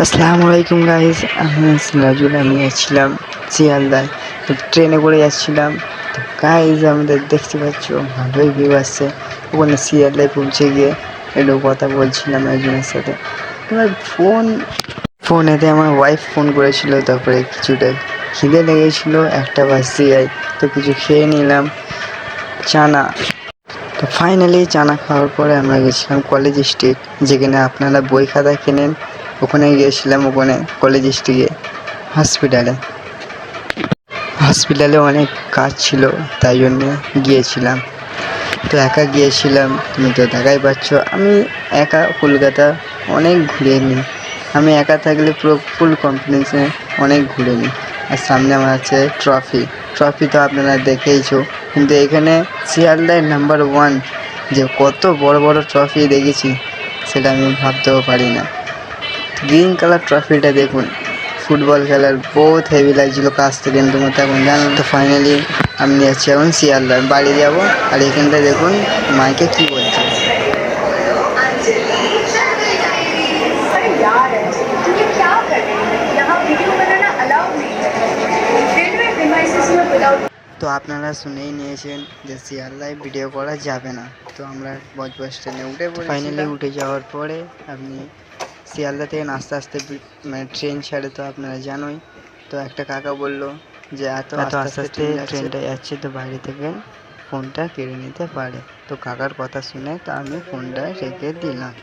আসসালামু আলাইকুম গাইস, আমি সিরাজুল। আমি যাচ্ছিলাম শিয়ালদায়, তো ট্রেনে করে যাচ্ছিলাম। তো গাইস আমাদের দেখতে পাচ্ছ ভালোই ভিউ আসছে। ওখানে শিয়ালদায় পৌঁছে গিয়ে একটু কথা বলছিলাম একজনের সাথে। এবার ফোনেতে আমার ওয়াইফ ফোন করেছিল, তারপরে কিছুটা খিদে লেগেছিলো, একটা বাজতে যায়, তো কিছু খেয়ে নিলাম চানা। তো ফাইনালি চানা খাওয়ার পরে আমরা গেছিলাম কলেজ স্ট্রিট, যেখানে আপনারা বই খাতা কেনেন। ওখানে গিয়েছিলাম, ওখানে কলেজ স্ট্রিটে হসপিটালে অনেক কাজ ছিল, তাই জন্যে গিয়েছিলাম। তো একা গিয়েছিলাম, তুমি তো দেখাই পাচ্ছ আমি একা কলকাতা অনেক ঘুরে নিই। আমি একা থাকলে পুরো ফুল কনফিডেন্সে অনেক ঘুরে নিই। আর সামনে আমার আছে ট্রফি তো আপনারা দেখেইছো, কিন্তু এখানে শিয়ালদায় নাম্বার 1 যে কত বড় বড় ট্রফি দেখেছি সেটা আমি ভাবতেও পারি না। গ্রিন কালার ট্রফিটা দেখুন, ফুটবল খেলার বহুত হেভি লাগছিল কাছ থেকে, তোমার তো এখন জানো। তো ফাইনালি আমি যাচ্ছি এখন শিয়ালদার বাড়ি যাব। আর এখানটায় দেখুন মাইকে কি বলছে। अरे यार तुम ये क्या कर रहे हो? यहाँ वीडियो बनाना अलाउड नहीं है। रेलवे प्रीमाइसेस में विदाउट। তো আপনারা শুনেই নিয়েছেন যে শিয়ালদায় ভিডিও করা যাবে না। তো আমরা বজবজ ট্রেনে উঠে পড়েছি। ফাইনালি উঠে যাওয়ার পরে আপনি শিয়ালদা থেকে আস্তে আস্তে মানে ট্রেন ছাড়ে, তো আপনারা জানোই। তো একটা কাকা বলল যে এত আস্তে আস্তে ট্রেনটা যাচ্ছে, তো বাইরে থেকে ফোনটা কেড়ে নিতে পারে। তো কাকার কথা শুনে তো আমি ফোনটা রেখে দিলাম।